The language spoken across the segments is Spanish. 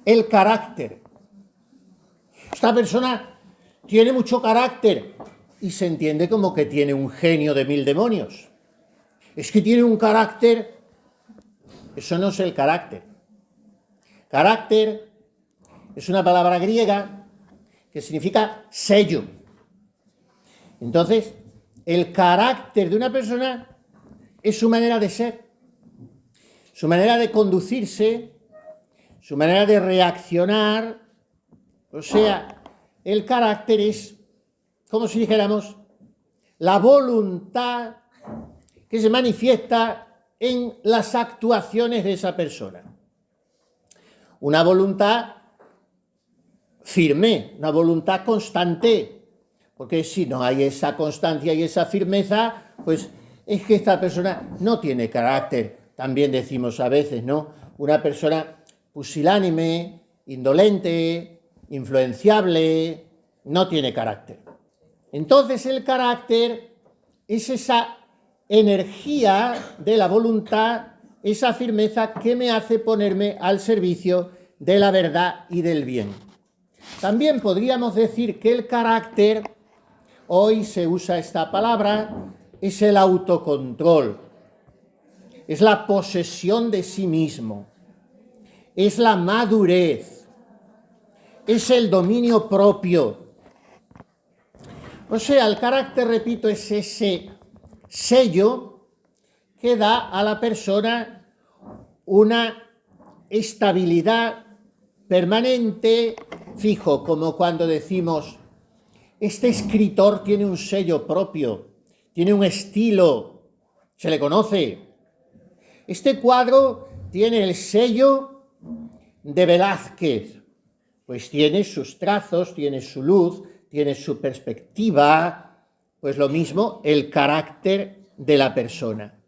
el carácter. Esta persona tiene mucho carácter y se entiende como que tiene un genio de 1000 demonios. Es que tiene un carácter. Eso no es el carácter. Carácter es una palabra griega que significa sello. Entonces, el carácter de una persona es su manera de ser, su manera de conducirse, su manera de reaccionar. O sea, el carácter es, como si dijéramos, la voluntad que se manifiesta en las actuaciones de esa persona. Una voluntad firme, una voluntad constante, porque si no hay esa constancia y esa firmeza, pues es que esta persona no tiene carácter. También decimos a veces, ¿no? Una persona pusilánime, indolente, influenciable, no tiene carácter. Entonces el carácter es esa energía de la voluntad, esa firmeza que me hace ponerme al servicio de la verdad y del bien. También podríamos decir que el carácter, hoy se usa esta palabra, es el autocontrol, es la posesión de sí mismo, es la madurez, es el dominio propio. O sea, el carácter, repito, es ese sello que da a la persona una estabilidad permanente, fijo, como cuando decimos, este escritor tiene un sello propio, tiene un estilo, se le conoce. Este cuadro tiene el sello de Velázquez, pues tiene sus trazos, tiene su luz, tiene su perspectiva. Pues lo mismo el carácter de la persona.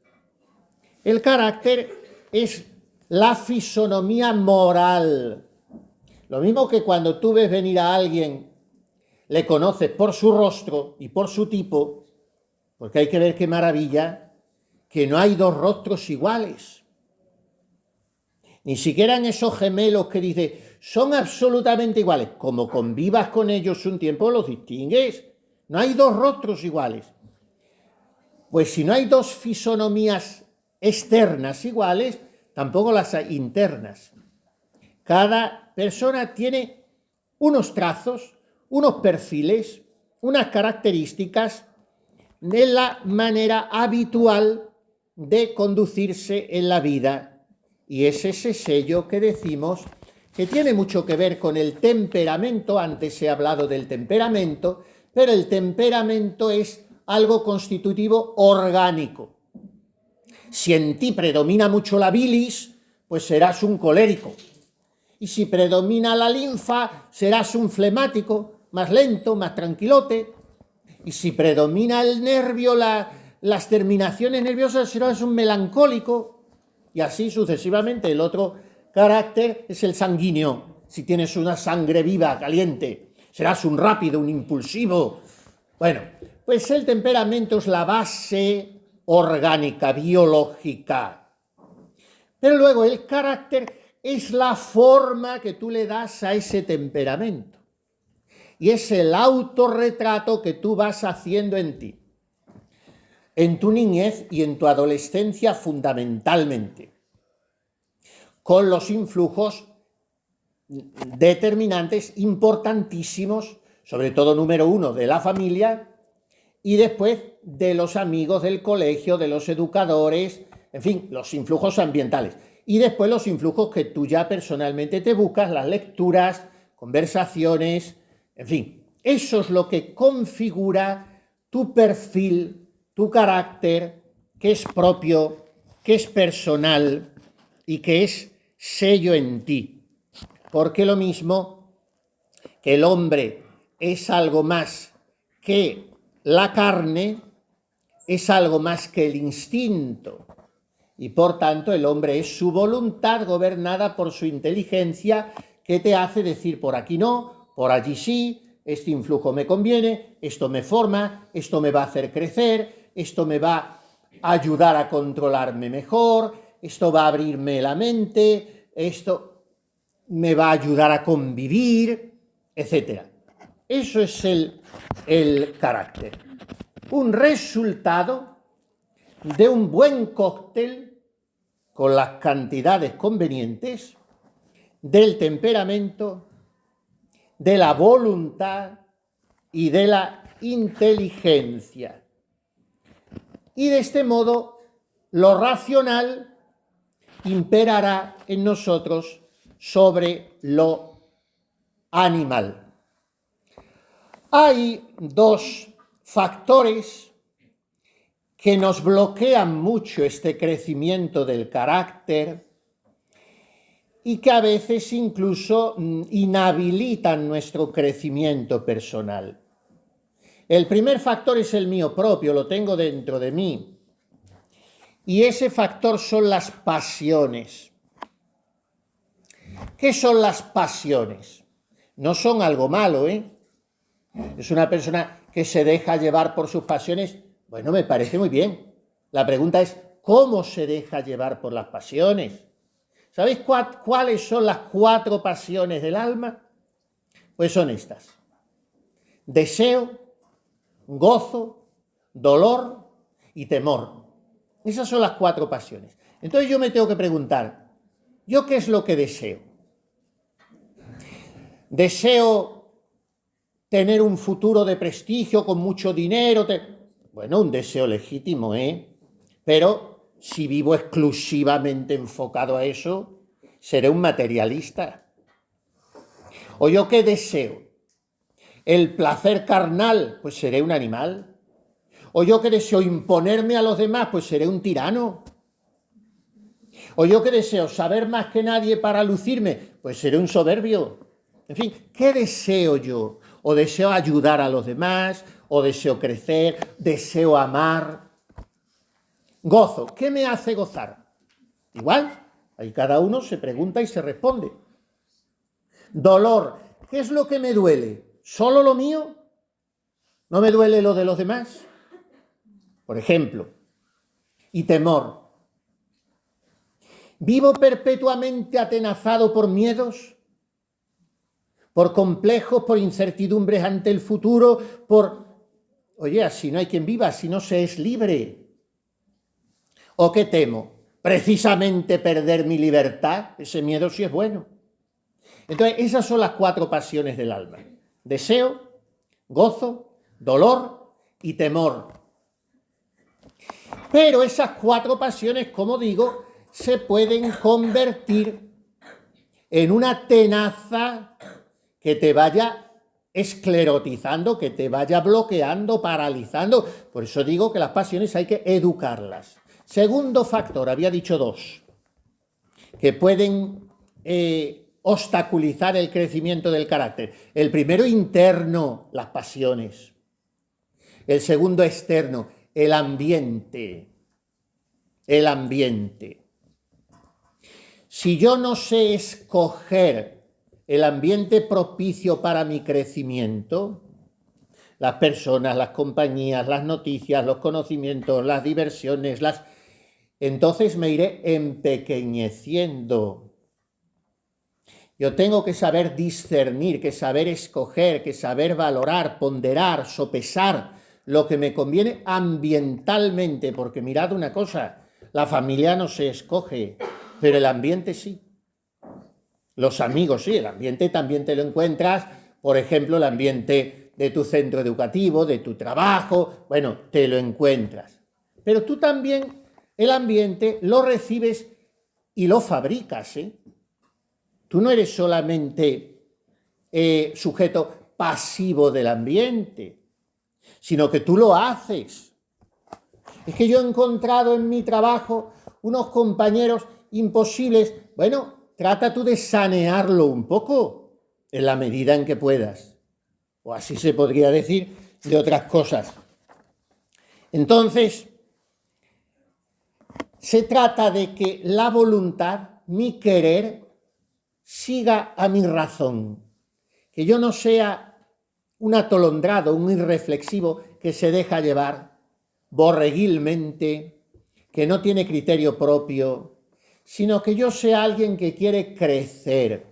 El carácter es la fisonomía moral. Lo mismo que cuando tú ves venir a alguien, le conoces por su rostro y por su tipo, porque hay que ver qué maravilla, que no hay dos rostros iguales. Ni siquiera en esos gemelos que dice, son absolutamente iguales. Como convivas con ellos un tiempo, los distingues. No hay dos rostros iguales. Pues si no hay dos fisonomías externas iguales, tampoco las hay internas. Cada persona tiene unos trazos, unos perfiles, unas características de la manera habitual de conducirse en la vida. Y es ese sello que decimos que tiene mucho que ver con el temperamento. Antes he hablado del temperamento, pero el temperamento es algo constitutivo orgánico. Si en ti predomina mucho la bilis, pues serás un colérico. Y si predomina la linfa, serás un flemático, más lento, más tranquilote. Y si predomina el nervio, las terminaciones nerviosas, serás un melancólico. Y así sucesivamente. El otro carácter es el sanguíneo. Si tienes una sangre viva, caliente, serás un rápido, un impulsivo. Bueno, pues el temperamento es la base orgánica, biológica. Pero luego el carácter es la forma que tú le das a ese temperamento. Y es el autorretrato que tú vas haciendo en ti, en tu niñez y en tu adolescencia fundamentalmente, con los influjos determinantes importantísimos, sobre todo número uno, de la familia, y después de los amigos del colegio, de los educadores, en fin, los influjos ambientales. Y después los influjos que tú ya personalmente te buscas, las lecturas, conversaciones, en fin. Eso es lo que configura tu perfil, tu carácter, que es propio, que es personal y que es sello en ti. Porque lo mismo que el hombre es algo más que la carne, es algo más que el instinto. Y por tanto el hombre es su voluntad gobernada por su inteligencia, que te hace decir por aquí no, por allí sí, este influjo me conviene, esto me forma, esto me va a hacer crecer, esto me va a ayudar a controlarme mejor, esto va a abrirme la mente, esto... me va a ayudar a convivir, etc. Eso es el carácter. Un resultado de un buen cóctel con las cantidades convenientes del temperamento, de la voluntad y de la inteligencia. Y de este modo, lo racional imperará en nosotros sobre lo animal. Hay dos factores que nos bloquean mucho este crecimiento del carácter y que a veces incluso inhabilitan nuestro crecimiento personal. El primer factor es el mío propio, lo tengo dentro de mí. Y ese factor son las pasiones. ¿Qué son las pasiones? No son algo malo, ¿eh? Es una persona que se deja llevar por sus pasiones. Bueno, me parece muy bien. La pregunta es, ¿cómo se deja llevar por las pasiones? ¿Sabéis cuáles son las 4 pasiones del alma? Pues son estas: deseo, gozo, dolor y temor. Esas son las 4 pasiones. Entonces yo me tengo que preguntar, ¿yo qué es lo que deseo? ¿Deseo tener un futuro de prestigio con mucho dinero? Bueno, un deseo legítimo, ¿eh? Pero si vivo exclusivamente enfocado a eso, seré un materialista. ¿O yo qué deseo? ¿El placer carnal? Pues seré un animal. ¿O yo que deseo imponerme a los demás? Pues seré un tirano. ¿O yo que deseo saber más que nadie para lucirme? Pues seré un soberbio. En fin, ¿qué deseo yo? ¿O deseo ayudar a los demás? ¿O deseo crecer? ¿Deseo amar? Gozo. ¿Qué me hace gozar? Igual, ahí cada uno se pregunta y se responde. Dolor. ¿Qué es lo que me duele? ¿Solo lo mío? ¿No me duele lo de los demás? Por ejemplo. Y temor. ¿Vivo perpetuamente atenazado por miedos? ¿Por complejos, por incertidumbres ante el futuro? Oye, así no hay quien viva, si no se es libre. ¿O qué temo? ¿Precisamente perder mi libertad? Ese miedo sí es bueno. Entonces, esas son las 4 pasiones del alma: deseo, gozo, dolor y temor. Pero esas 4 pasiones, como digo, se pueden convertir en una tenaza que te vaya esclerotizando, que te vaya bloqueando, paralizando. Por eso digo que las pasiones hay que educarlas. Segundo factor, había dicho 2, que pueden obstaculizar el crecimiento del carácter. El primero, interno, las pasiones. El segundo, externo, el ambiente. El ambiente. Si yo no sé escoger el ambiente propicio para mi crecimiento, las personas, las compañías, las noticias, los conocimientos, las diversiones, entonces me iré empequeñeciendo. Yo tengo que saber discernir, que saber escoger, que saber valorar, ponderar, sopesar lo que me conviene ambientalmente, porque mirad una cosa, la familia no se escoge, pero el ambiente sí. Los amigos sí, el ambiente también te lo encuentras, por ejemplo, el ambiente de tu centro educativo, de tu trabajo, bueno, te lo encuentras. Pero tú también el ambiente lo recibes y lo fabricas, ¿eh? Tú no eres solamente sujeto pasivo del ambiente, sino que tú lo haces. Es que yo he encontrado en mi trabajo unos compañeros imposibles. Bueno, trata tú de sanearlo un poco, en la medida en que puedas. O así se podría decir de otras cosas. Entonces, se trata de que la voluntad, mi querer, siga a mi razón. Que yo no sea un atolondrado, un irreflexivo que se deja llevar borreguilmente, que no tiene criterio propio, sino que yo sea alguien que quiere crecer.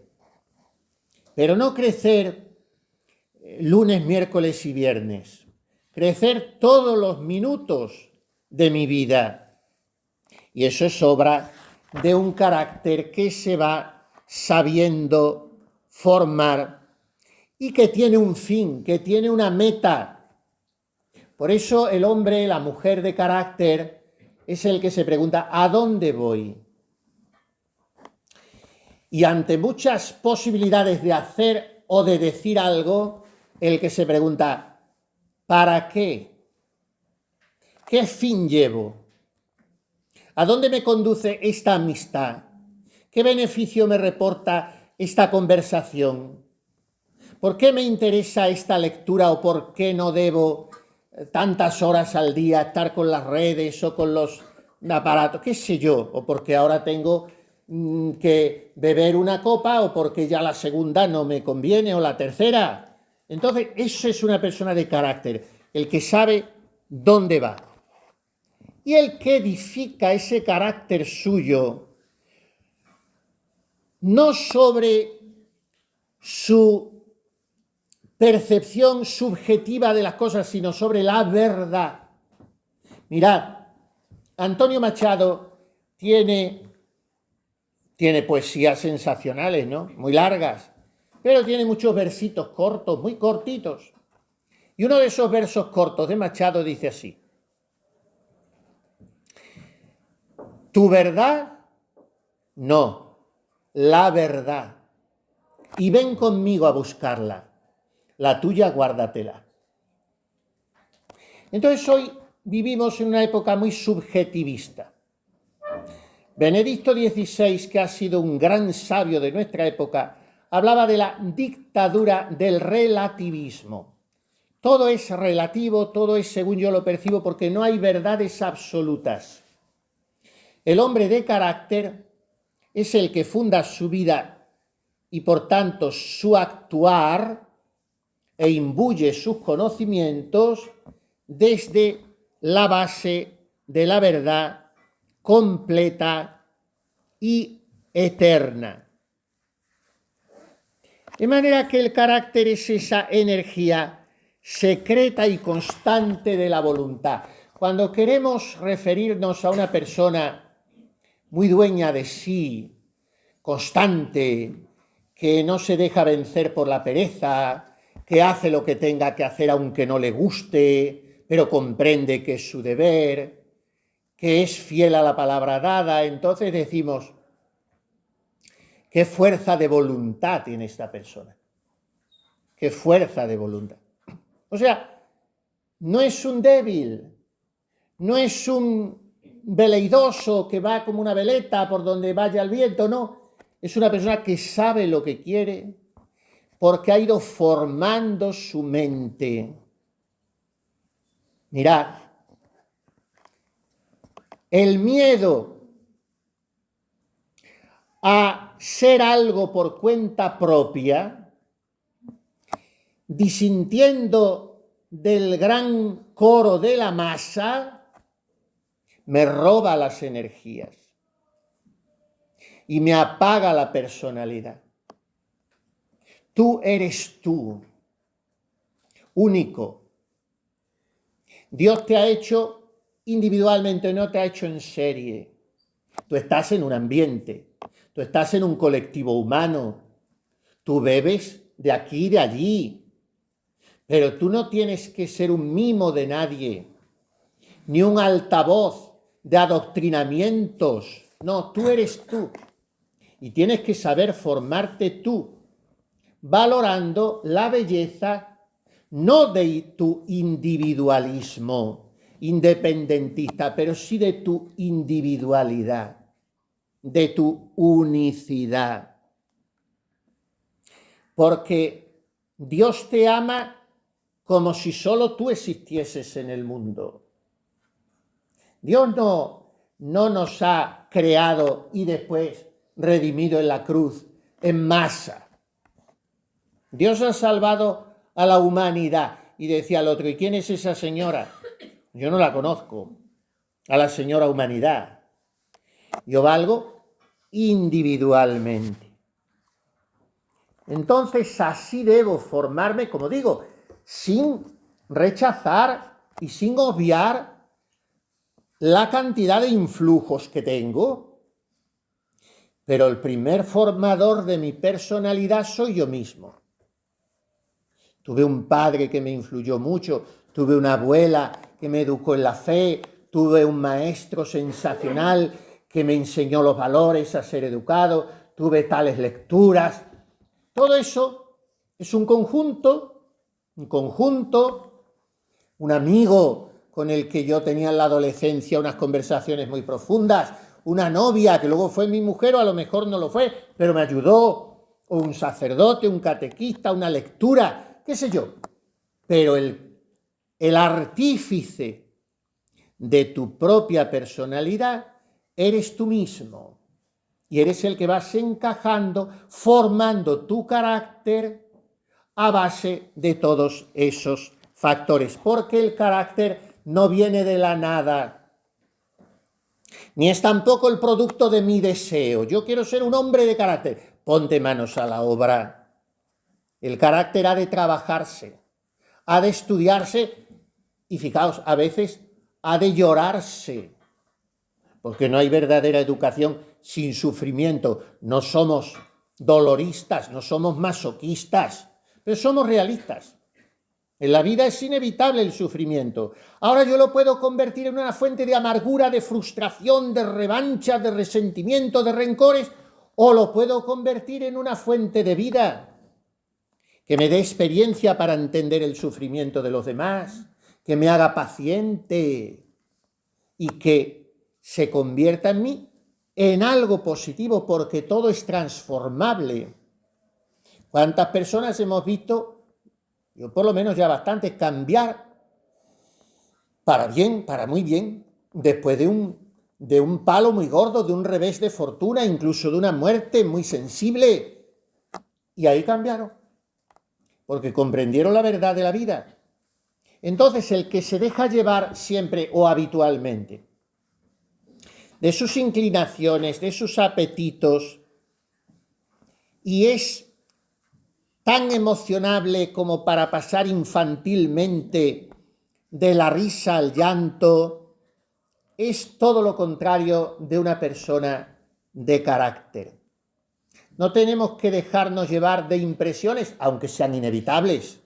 pero no crecer lunes, miércoles y viernes. Crecer todos los minutos de mi vida. Y eso es obra de un carácter que se va sabiendo formar y que tiene un fin, que tiene una meta. Por eso el hombre, la mujer de carácter, es el que se pregunta, ¿a dónde voy? Y ante muchas posibilidades de hacer o de decir algo, el que se pregunta, ¿para qué? ¿Qué fin llevo? ¿A dónde me conduce esta amistad? ¿Qué beneficio me reporta esta conversación? ¿Por qué me interesa esta lectura o por qué no debo tantas horas al día estar con las redes o con los aparatos? ¿Qué sé yo? O porque ahora tengo que beber una copa o porque ya la segunda no me conviene o la tercera. Entonces, eso es una persona de carácter, el que sabe dónde va. Y el que edifica ese carácter suyo, no sobre su percepción subjetiva de las cosas, sino sobre la verdad. Mirad, Antonio Machado tiene poesías sensacionales, ¿no? Muy largas, pero tiene muchos versitos cortos, muy cortitos. Y uno de esos versos cortos de Machado dice así: tu verdad, no, la verdad. Y ven conmigo a buscarla. La tuya, guárdatela. Entonces hoy vivimos en una época muy subjetivista. Benedicto XVI, que ha sido un gran sabio de nuestra época, hablaba de la dictadura del relativismo. Todo es relativo, todo es según yo lo percibo, porque no hay verdades absolutas. El hombre de carácter es el que funda su vida y por tanto su actuar e imbuye sus conocimientos desde la base de la verdad completa y eterna. De manera que el carácter es esa energía secreta y constante de la voluntad. Cuando queremos referirnos a una persona muy dueña de sí, constante, que no se deja vencer por la pereza, que hace lo que tenga que hacer aunque no le guste, pero comprende que es su deber, que es fiel a la palabra dada, entonces decimos, ¿qué fuerza de voluntad tiene esta persona? ¿Qué fuerza de voluntad? O sea, no es un débil, no es un veleidoso que va como una veleta por donde vaya el viento, no. Es una persona que sabe lo que quiere porque ha ido formando su mente. Mirad, el miedo a ser algo por cuenta propia, disintiendo del gran coro de la masa, me roba las energías y me apaga la personalidad. Tú eres tú, único. Dios te ha hecho individualmente, no te ha hecho en serie. Tú estás en un ambiente, tú estás en un colectivo humano, tú bebes de aquí y de allí, pero tú no tienes que ser un mimo de nadie, ni un altavoz de adoctrinamientos. No, tú eres tú y tienes que saber formarte tú, valorando la belleza no de tu individualismo independentista, pero sí de tu individualidad, de tu unicidad. Porque Dios te ama como si solo tú existieses en el mundo. Dios no nos ha creado y después redimido en la cruz en masa. Dios ha salvado a la humanidad. Y decía el otro, ¿y quién es esa señora? Yo no la conozco, a la señora humanidad. Yo valgo individualmente. Entonces así debo formarme, como digo, sin rechazar y sin obviar la cantidad de influjos que tengo. Pero el primer formador de mi personalidad soy yo mismo. Tuve un padre que me influyó mucho, tuve una abuela que me educó en la fe, tuve un maestro sensacional que me enseñó los valores a ser educado, tuve tales lecturas. Todo eso es un conjunto, un amigo con el que yo tenía en la adolescencia unas conversaciones muy profundas, una novia que luego fue mi mujer o a lo mejor no lo fue, pero me ayudó, o un sacerdote, un catequista, una lectura, qué sé yo. Pero el artífice de tu propia personalidad eres tú mismo y eres el que vas encajando, formando tu carácter a base de todos esos factores, porque el carácter no viene de la nada, ni es tampoco el producto de mi deseo. Yo quiero ser un hombre de carácter. Ponte manos a la obra. El carácter ha de trabajarse, ha de estudiarse y fijaos, a veces ha de llorarse, porque no hay verdadera educación sin sufrimiento. No somos doloristas, no somos masoquistas, pero somos realistas. En la vida es inevitable el sufrimiento. Ahora yo lo puedo convertir en una fuente de amargura, de frustración, de revancha, de resentimiento, de rencores, o lo puedo convertir en una fuente de vida que me dé experiencia para entender el sufrimiento de los demás, que me haga paciente y que se convierta en mí en algo positivo, porque todo es transformable. ¿Cuántas personas hemos visto? Yo por lo menos ya bastante, cambiar para bien, para muy bien, después de un palo muy gordo, de un revés de fortuna, incluso de una muerte muy sensible. Y ahí cambiaron, porque comprendieron la verdad de la vida. Entonces, el que se deja llevar siempre o habitualmente de sus inclinaciones, de sus apetitos, y es tan emocionable como para pasar infantilmente de la risa al llanto, es todo lo contrario de una persona de carácter. No tenemos que dejarnos llevar de impresiones, aunque sean inevitables.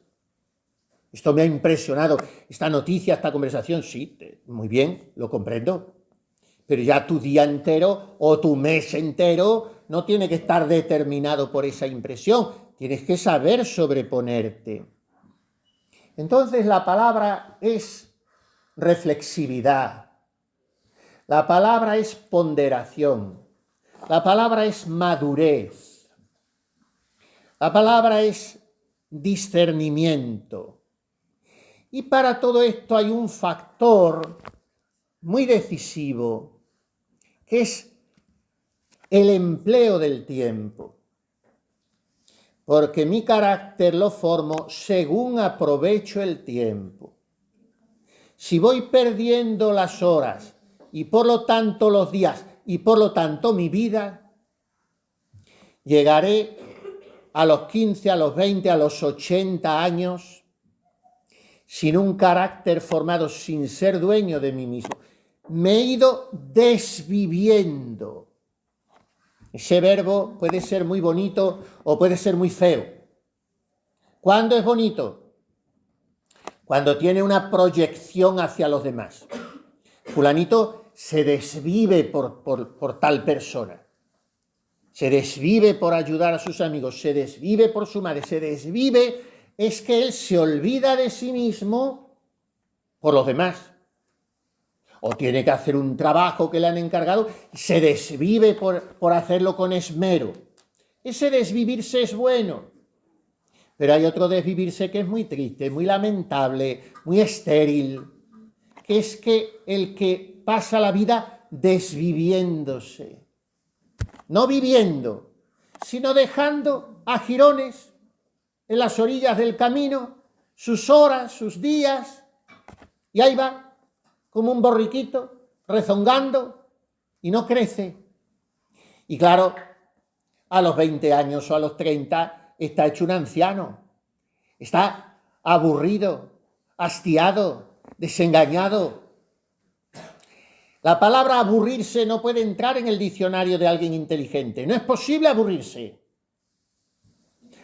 Esto me ha impresionado, esta noticia, esta conversación, sí, muy bien, lo comprendo. Pero ya tu día entero o tu mes entero no tiene que estar determinado por esa impresión. Tienes que saber sobreponerte. Entonces la palabra es reflexividad. La palabra es ponderación. La palabra es madurez. La palabra es discernimiento. Y para todo esto hay un factor muy decisivo, que es el empleo del tiempo. Porque mi carácter lo formo según aprovecho el tiempo. Si voy perdiendo las horas y por lo tanto los días y por lo tanto mi vida, llegaré a los 15, a los 20, a los 80 años sin un carácter formado, sin ser dueño de mí mismo. Me he ido desviviendo. Ese verbo puede ser muy bonito o puede ser muy feo. ¿Cuándo es bonito? Cuando tiene una proyección hacia los demás. Fulanito se desvive por tal persona. Se desvive por ayudar a sus amigos, se desvive por su madre, se desvive, es que él se olvida de sí mismo por los demás. O tiene que hacer un trabajo que le han encargado y se desvive por hacerlo con esmero. Ese desvivirse es bueno. Pero hay otro desvivirse que es muy triste, muy lamentable, muy estéril, que es que el que pasa la vida desviviéndose. No viviendo, sino dejando a jirones en las orillas del camino sus horas, sus días, y ahí va, como un borriquito, rezongando, y no crece. Y claro, a los 20 años o a los 30, está hecho un anciano, está aburrido, hastiado, desengañado. La palabra aburrirse no puede entrar en el diccionario de alguien inteligente. No es posible aburrirse.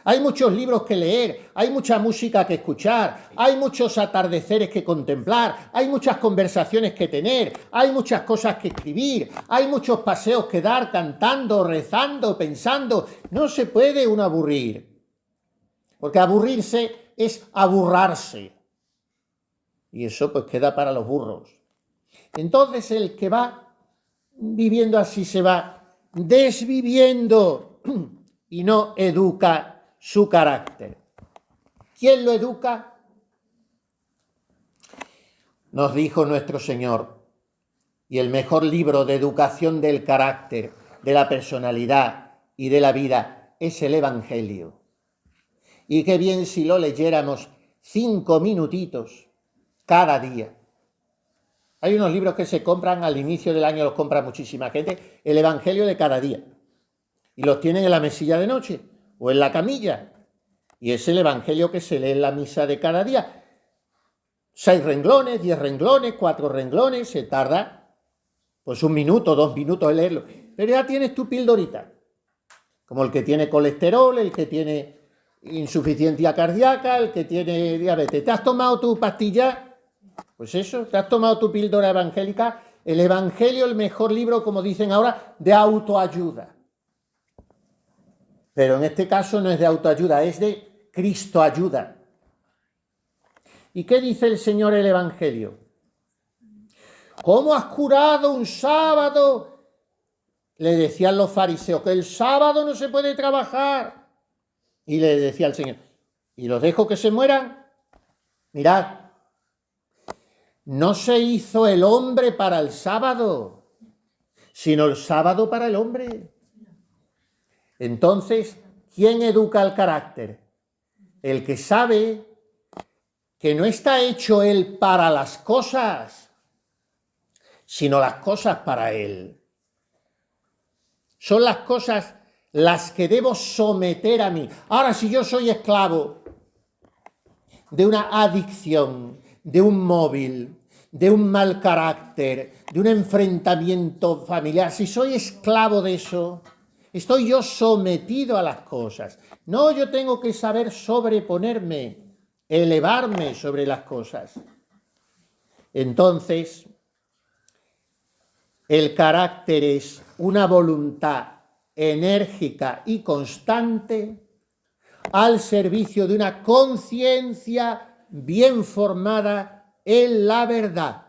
Hay muchos libros que leer, hay mucha música que escuchar, hay muchos atardeceres que contemplar, hay muchas conversaciones que tener, hay muchas cosas que escribir, hay muchos paseos que dar cantando, rezando, pensando. No se puede uno aburrir, porque aburrirse es aburrarse. Y eso pues queda para los burros. Entonces el que va viviendo así se va desviviendo y no educa su carácter. ¿Quién lo educa? Nos dijo nuestro Señor, y el mejor libro de educación del carácter, de la personalidad y de la vida es el Evangelio. Y qué bien si lo leyéramos 5 minutitos cada día. Hay unos libros que se compran al inicio del año, los compra muchísima gente, el Evangelio de cada día. Y los tienen en la mesilla de noche o en la camilla. Y es el Evangelio que se lee en la misa de cada día. 6 renglones, 10 renglones, 4 renglones, se tarda pues 1 minuto, 2 minutos en leerlo. Pero ya tienes tu pildorita. Como el que tiene colesterol, el que tiene insuficiencia cardíaca, el que tiene diabetes. ¿Te has tomado tu pastilla? Pues eso, te has tomado tu píldora evangélica. El Evangelio, el mejor libro, como dicen ahora, de autoayuda. Pero en este caso no es de autoayuda, es de Cristo ayuda. ¿Y qué dice el Señor en el Evangelio? ¿Cómo has curado un sábado? Le decían los fariseos que el sábado no se puede trabajar. Y le decía el Señor, ¿y los dejo que se mueran? Mirad, no se hizo el hombre para el sábado, sino el sábado para el hombre. Entonces, ¿quién educa el carácter? El que sabe que no está hecho él para las cosas, sino las cosas para él. Son las cosas las que debo someter a mí. Ahora, si yo soy esclavo de una adicción, de un móvil, de un mal carácter, de un enfrentamiento familiar, si soy esclavo de eso, estoy yo sometido a las cosas. No, yo tengo que saber sobreponerme, elevarme sobre las cosas. Entonces, el carácter es una voluntad enérgica y constante al servicio de una conciencia bien formada en la verdad,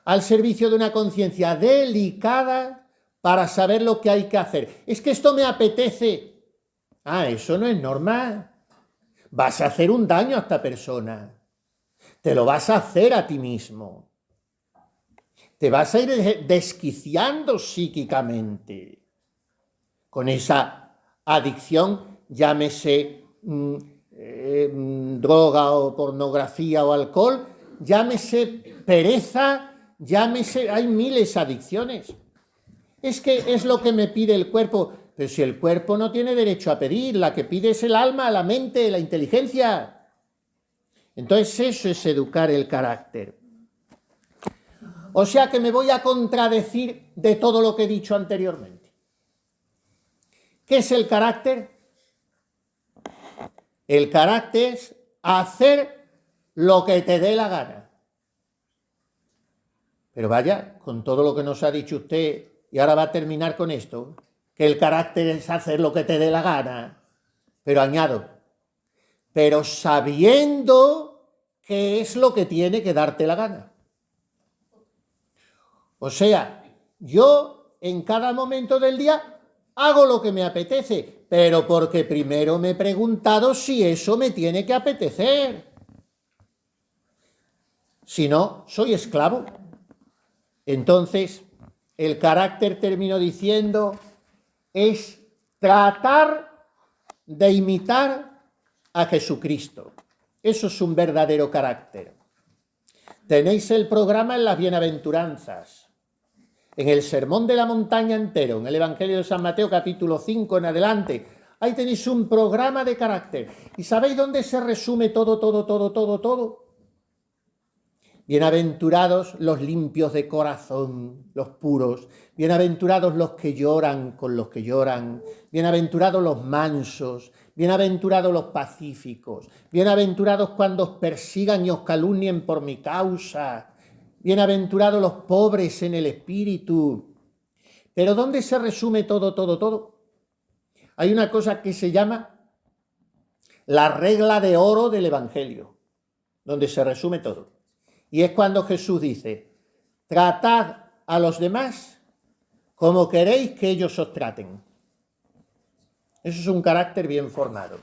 al servicio de una conciencia delicada para saber lo que hay que hacer. Es que esto me apetece. Ah, eso no es normal. Vas a hacer un daño a esta persona. Te lo vas a hacer a ti mismo. Te vas a ir desquiciando psíquicamente con esa adicción, llámese droga o pornografía o alcohol, llámese pereza, llámese, hay miles de adicciones. Es que es lo que me pide el cuerpo, pero si el cuerpo no tiene derecho a pedir, la que pide es el alma, la mente, la inteligencia. Entonces eso es educar el carácter. O sea que me voy a contradecir de todo lo que he dicho anteriormente. ¿Qué es el carácter? El carácter es hacer lo que te dé la gana. Pero vaya, con todo lo que nos ha dicho usted, y ahora va a terminar con esto, que el carácter es hacer lo que te dé la gana. Pero añado, pero sabiendo qué es lo que tiene que darte la gana. O sea, yo en cada momento del día hago lo que me apetece, pero porque primero me he preguntado si eso me tiene que apetecer. Si no, soy esclavo. Entonces, el carácter, termino diciendo, es tratar de imitar a Jesucristo. Eso es un verdadero carácter. Tenéis el programa en las bienaventuranzas. En el Sermón de la Montaña entero, en el Evangelio de San Mateo, capítulo 5 en adelante, Ahí tenéis un programa de carácter. ¿Y sabéis dónde se resume todo, todo, todo, todo, todo? Bienaventurados los limpios de corazón, los puros. Bienaventurados los que lloran con los que lloran. Bienaventurados los mansos. Bienaventurados los pacíficos. Bienaventurados cuando os persigan y os calumnien por mi causa. Bienaventurados los pobres en el espíritu. Pero ¿dónde se resume todo, todo, todo? Hay una cosa que se llama la regla de oro del Evangelio, donde se resume todo. Y es cuando Jesús dice, tratad a los demás como queréis que ellos os traten. Eso es un carácter bien formado.